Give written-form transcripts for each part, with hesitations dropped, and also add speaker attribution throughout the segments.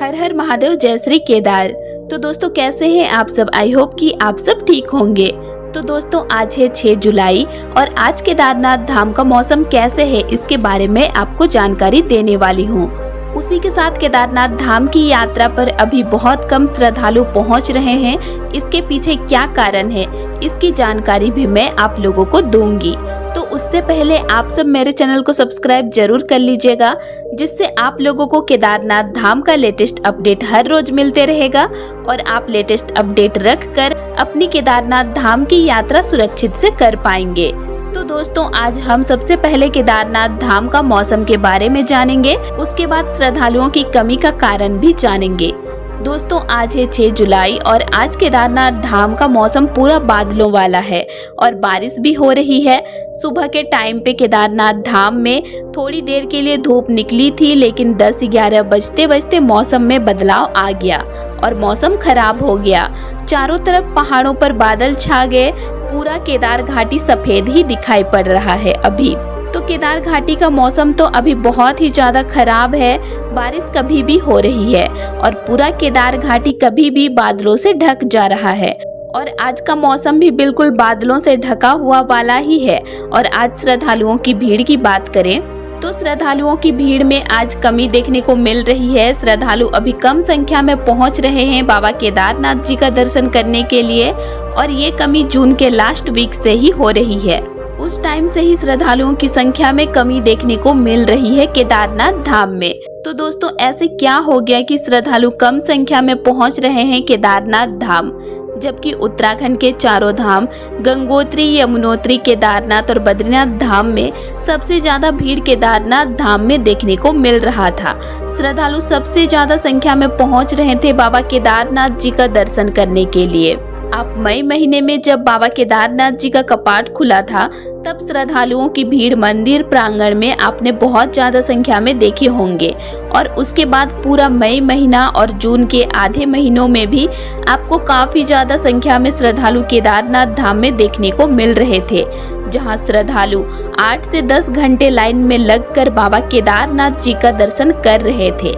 Speaker 1: हर हर महादेव, जय श्री केदार। तो दोस्तों कैसे हैं आप सब? आई होप कि आप सब ठीक होंगे। तो दोस्तों आज है 6 जुलाई और आज केदारनाथ धाम का मौसम कैसे है इसके बारे में आपको जानकारी देने वाली हूँ। उसी के साथ केदारनाथ धाम की यात्रा पर अभी बहुत कम श्रद्धालु पहुँच रहे हैं। इसके पीछे क्या कारण है इसकी जानकारी भी मैं आप लोगों को दूंगी। तो उससे पहले आप सब मेरे चैनल को सब्सक्राइब जरूर कर लीजिएगा, जिससे आप लोगों को केदारनाथ धाम का लेटेस्ट अपडेट हर रोज मिलते रहेगा और आप लेटेस्ट अपडेट रखकर अपनी केदारनाथ धाम की यात्रा सुरक्षित से कर पाएंगे। तो दोस्तों आज हम सबसे पहले केदारनाथ धाम का मौसम के बारे में जानेंगे, उसके बाद श्रद्धालुओं की कमी का कारण भी जानेंगे। दोस्तों आज है 6 जुलाई और आज केदारनाथ धाम का मौसम पूरा बादलों वाला है और बारिश भी हो रही है। सुबह के टाइम पे केदारनाथ धाम में थोड़ी देर के लिए धूप निकली थी, लेकिन 10-11 बजते बजते मौसम में बदलाव आ गया और मौसम खराब हो गया। चारों तरफ पहाड़ों पर बादल छा गए, पूरा केदार घाटी सफेद ही दिखाई पड़ रहा है अभी। तो केदार घाटी का मौसम तो अभी बहुत ही ज्यादा खराब है, बारिश कभी भी हो रही है और पूरा केदार घाटी कभी भी बादलों से ढक जा रहा है। और आज का मौसम भी बिल्कुल बादलों से ढका हुआ वाला ही है। और आज श्रद्धालुओं की भीड़ की बात करें तो श्रद्धालुओं की भीड़ में आज कमी देखने को मिल रही है। श्रद्धालु अभी कम संख्या में पहुंच रहे हैं बाबा केदारनाथ जी का दर्शन करने के लिए और ये कमी जून के लास्ट वीक से ही हो रही है। उस टाइम से ही श्रद्धालुओं की संख्या में कमी देखने को मिल रही है केदारनाथ धाम में। तो दोस्तों ऐसे क्या हो गया कि श्रद्धालु कम संख्या में पहुंच रहे हैं केदारनाथ धाम, जबकि उत्तराखंड के चारों धाम गंगोत्री, यमुनोत्री, केदारनाथ और बद्रीनाथ धाम में सबसे ज्यादा भीड़ केदारनाथ धाम में देखने को मिल रहा था। श्रद्धालु सबसे ज्यादा संख्या में पहुंच रहे थे बाबा केदारनाथ जी का दर्शन करने के लिए। आप मई महीने में जब बाबा केदारनाथ जी का कपाट खुला था तब श्रद्धालुओं की भीड़ मंदिर प्रांगण में आपने बहुत ज्यादा संख्या में देखे होंगे और उसके बाद पूरा मई महीना और जून के आधे महीनों में भी आपको काफी ज्यादा संख्या में श्रद्धालु केदारनाथ धाम में देखने को मिल रहे थे, जहां श्रद्धालु 8 से 10 घंटे लाइन में लगकर बाबा केदारनाथ जी का दर्शन कर रहे थे।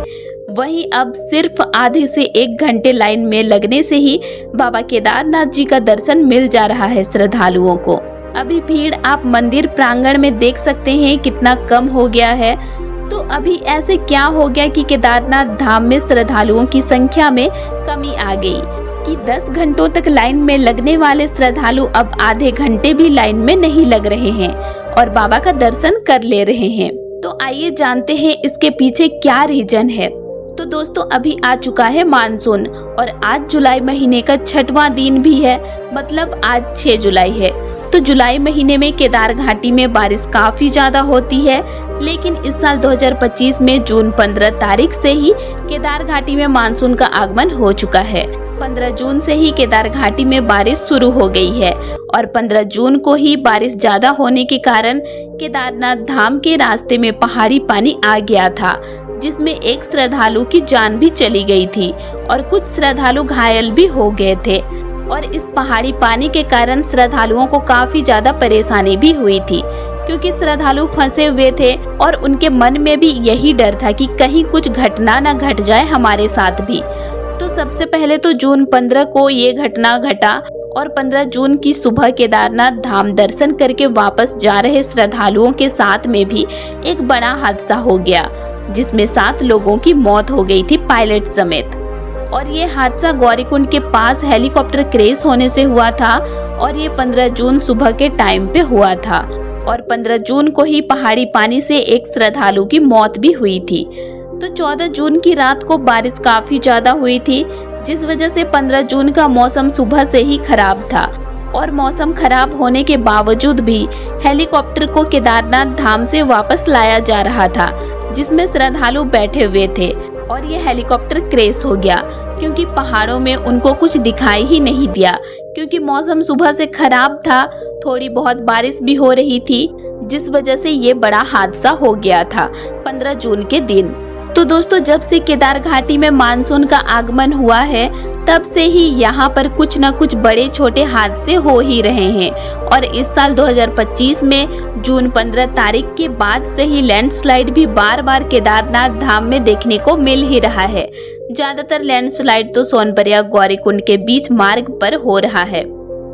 Speaker 1: वहीं अब सिर्फ आधे से 1 घंटे लाइन में लगने से ही बाबा केदारनाथ जी का दर्शन मिल जा रहा है श्रद्धालुओं को। अभी भीड़ आप मंदिर प्रांगण में देख सकते हैं कितना कम हो गया है। तो अभी ऐसे क्या हो गया कि केदारनाथ धाम में श्रद्धालुओं की संख्या में कमी आ गई कि 10 घंटों तक लाइन में लगने वाले श्रद्धालु अब आधे घंटे भी लाइन में नहीं लग रहे हैं और बाबा का दर्शन कर ले रहे हैं। तो आइए जानते हैं इसके पीछे क्या रीजन है। तो दोस्तों अभी आ चुका है मानसून और आज जुलाई महीने का 6वां दिन भी है, मतलब आज 6 जुलाई है। तो जुलाई महीने में केदार घाटी में बारिश काफी ज्यादा होती है, लेकिन इस साल 2025 में जून 15 तारीख से ही केदार घाटी में मानसून का आगमन हो चुका है। 15 जून से ही केदार घाटी में बारिश शुरू हो गई है और 15 जून को ही बारिश ज्यादा होने के कारण केदारनाथ धाम के रास्ते में पहाड़ी पानी आ गया था, जिसमें एक श्रद्धालु की जान भी चली गई थी और कुछ श्रद्धालु घायल भी हो गए थे। और इस पहाड़ी पानी के कारण श्रद्धालुओं को काफी ज्यादा परेशानी भी हुई थी, क्योंकि श्रद्धालु फंसे हुए थे और उनके मन में भी यही डर था कि कहीं कुछ घटना न घट जाए हमारे साथ भी। तो सबसे पहले तो जून 15 को ये घटना घटा और 15 जून की सुबह केदारनाथ धाम दर्शन करके वापस जा रहे श्रद्धालुओं के साथ में भी एक बड़ा हादसा हो गया, जिसमें 7 लोगों की मौत हो गई थी, पायलट समेत। और ये हादसा गौरीकुंड के पास हेलीकॉप्टर क्रैश होने से हुआ था और ये 15 जून सुबह के टाइम पे हुआ था। और 15 जून को ही पहाड़ी पानी से एक श्रद्धालु की मौत भी हुई थी। तो 14 जून की रात को बारिश काफी ज्यादा हुई थी, जिस वजह से 15 जून का मौसम सुबह से ही खराब था और मौसम खराब होने के बावजूद भी हेलीकॉप्टर को केदारनाथ धाम से वापस लाया जा रहा था, जिसमें श्रद्धालु बैठे हुए थे और ये हेलीकॉप्टर क्रैश हो गया, क्योंकि पहाड़ों में उनको कुछ दिखाई ही नहीं दिया, क्योंकि मौसम सुबह से खराब था, थोड़ी बहुत बारिश भी हो रही थी, जिस वजह से ये बड़ा हादसा हो गया था 15 जून के दिन। तो दोस्तों जब से केदार घाटी में मानसून का आगमन हुआ है तब से ही यहाँ पर कुछ न कुछ बड़े छोटे हादसे हो ही रहे हैं और इस साल 2025 में जून 15 तारीख के बाद से ही लैंडस्लाइड भी बार बार केदारनाथ धाम में देखने को मिल ही रहा है, ज्यादातर लैंडस्लाइड तो सोनप्रयाग गौरीकुंड के बीच मार्ग पर हो रहा है,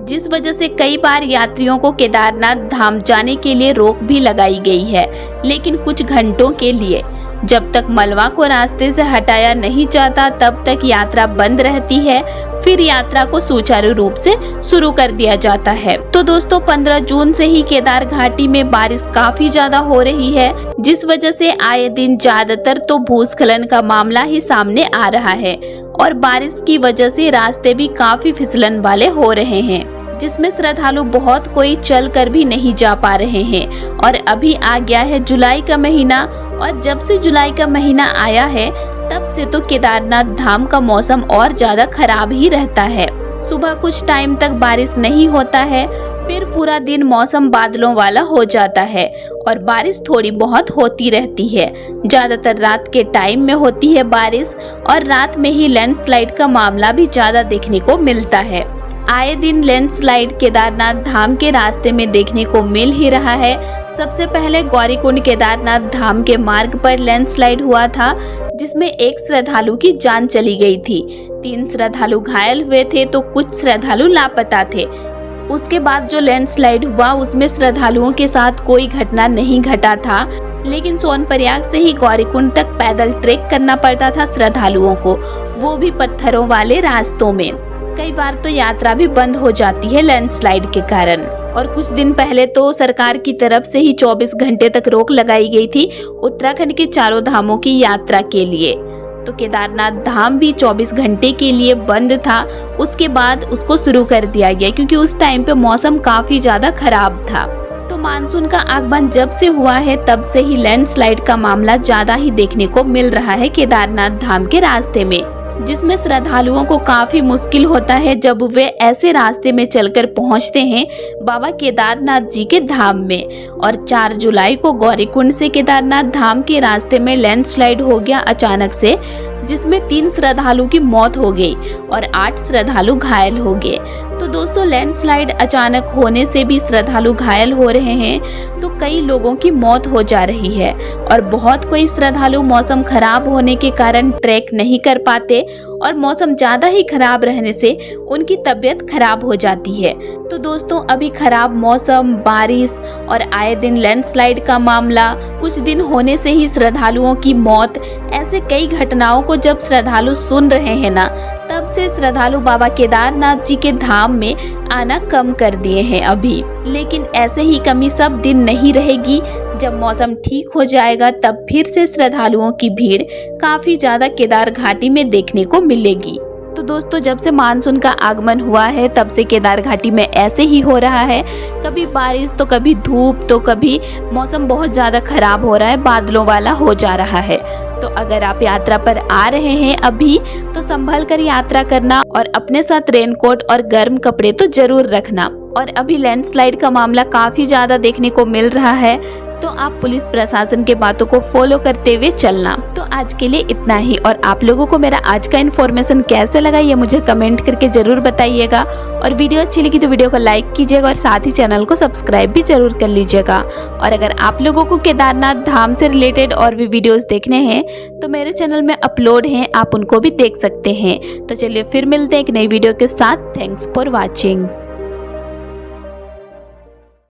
Speaker 1: जिस वजह से कई बार यात्रियों को केदारनाथ धाम जाने के लिए रोक भी लगाई गई है, लेकिन कुछ घंटों के लिए। जब तक मलबा को रास्ते से हटाया नहीं जाता तब तक यात्रा बंद रहती है, फिर यात्रा को सुचारू रूप से शुरू कर दिया जाता है। तो दोस्तों 15 जून से ही केदार घाटी में बारिश काफी ज्यादा हो रही है, जिस वजह से आए दिन ज्यादातर तो भूस्खलन का मामला ही सामने आ रहा है और बारिश की वजह से रास्ते भी काफी फिसलन वाले हो रहे हैं, जिसमें श्रद्धालु बहुत कोई चल कर भी नहीं जा पा रहे हैं। और अभी आ गया है जुलाई का महीना, और जब से जुलाई का महीना आया है तब से तो केदारनाथ धाम का मौसम और ज्यादा खराब ही रहता है। सुबह कुछ टाइम तक बारिश नहीं होता है, फिर पूरा दिन मौसम बादलों वाला हो जाता है और बारिश थोड़ी बहुत होती रहती है। ज्यादातर रात के टाइम में होती है बारिश, और रात में ही लैंडस्लाइड का मामला भी ज्यादा देखने को मिलता है। आए दिन लैंडस्लाइड केदारनाथ धाम के रास्ते में देखने को मिल ही रहा है। सबसे पहले गौरीकुंड केदारनाथ धाम के मार्ग पर लैंडस्लाइड हुआ था, जिसमें एक श्रद्धालु की जान चली गई थी। 3 श्रद्धालु घायल हुए थे तो कुछ श्रद्धालु लापता थे। उसके बाद जो लैंडस्लाइड हुआ उसमें श्रद्धालुओं के साथ कोई घटना नहीं घटा था, लेकिन सोनप्रयाग से ही गौरीकुंड तक पैदल ट्रेक करना पड़ता था श्रद्धालुओं को, वो भी पत्थरों वाले रास्तों में। कई बार तो यात्रा भी बंद हो जाती है लैंडस्लाइड के कारण। और कुछ दिन पहले तो सरकार की तरफ से ही 24 घंटे तक रोक लगाई गई थी उत्तराखंड के चारों धामों की यात्रा के लिए। तो केदारनाथ धाम भी 24 घंटे के लिए बंद था, उसके बाद उसको शुरू कर दिया गया क्योंकि उस टाइम पे मौसम काफी ज्यादा खराब था। तो मानसून का आगमन जब से हुआ है तब से ही लैंडस्लाइड का मामला ज्यादा ही देखने को मिल रहा है केदारनाथ धाम के रास्ते में, जिसमें श्रद्धालुओं को काफी मुश्किल होता है जब वे ऐसे रास्ते में चलकर पहुंचते हैं बाबा केदारनाथ जी के धाम में। और 4 जुलाई को गौरीकुंड से केदारनाथ धाम के रास्ते में लैंडस्लाइड हो गया अचानक से, जिसमें 3 श्रद्धालु की मौत हो गई और 8 श्रद्धालु घायल हो गए। तो दोस्तों लैंडस्लाइड अचानक होने से भी श्रद्धालु घायल हो रहे हैं, तो कई लोगों की मौत हो जा रही है और बहुत कोई श्रद्धालु मौसम खराब होने के कारण ट्रैक नहीं कर पाते और मौसम ज्यादा ही खराब रहने से उनकी तबीयत खराब हो जाती है। तो दोस्तों अभी खराब मौसम, बारिश और आए दिन लैंडस्लाइड का मामला, कुछ दिन होने से ही श्रद्धालुओं की मौत, ऐसे कई घटनाओं को जब श्रद्धालु सुन रहे हैं ना, तब से श्रद्धालु बाबा केदारनाथ जी के धाम में आना कम कर दिए हैं अभी। लेकिन ऐसे ही कमी सब दिन नहीं रहेगी, जब मौसम ठीक हो जाएगा तब फिर से श्रद्धालुओं की भीड़ काफी ज्यादा केदार घाटी में देखने को मिलेगी। तो दोस्तों जब से मानसून का आगमन हुआ है तब से केदार घाटी में ऐसे ही हो रहा है, कभी बारिश तो कभी धूप, तो कभी मौसम बहुत ज़्यादा खराब हो रहा है, बादलों वाला हो जा रहा है। तो अगर आप यात्रा पर आ रहे हैं अभी तो संभल कर यात्रा करना और अपने साथ रेनकोट और गर्म कपड़े तो जरूर रखना। और अभी लैंडस्लाइड का मामला काफ़ी ज़्यादा देखने को मिल रहा है, तो आप पुलिस प्रशासन के बातों को फॉलो करते हुए चलना। तो आज के लिए इतना ही, और आप लोगों को मेरा आज का इन्फॉर्मेशन कैसे लगा ये मुझे कमेंट करके जरूर बताइएगा। और वीडियो अच्छी लगी तो वीडियो को लाइक कीजिएगा और साथ ही चैनल को सब्सक्राइब भी जरूर कर लीजिएगा। और अगर आप लोगों को केदारनाथ धाम से रिलेटेड और भी वीडियोस देखने हैं तो मेरे चैनल में अपलोड हैं, आप उनको भी देख सकते हैं। तो चलिए फिर मिलते हैं एक नई वीडियो के साथ। Thanks for watching.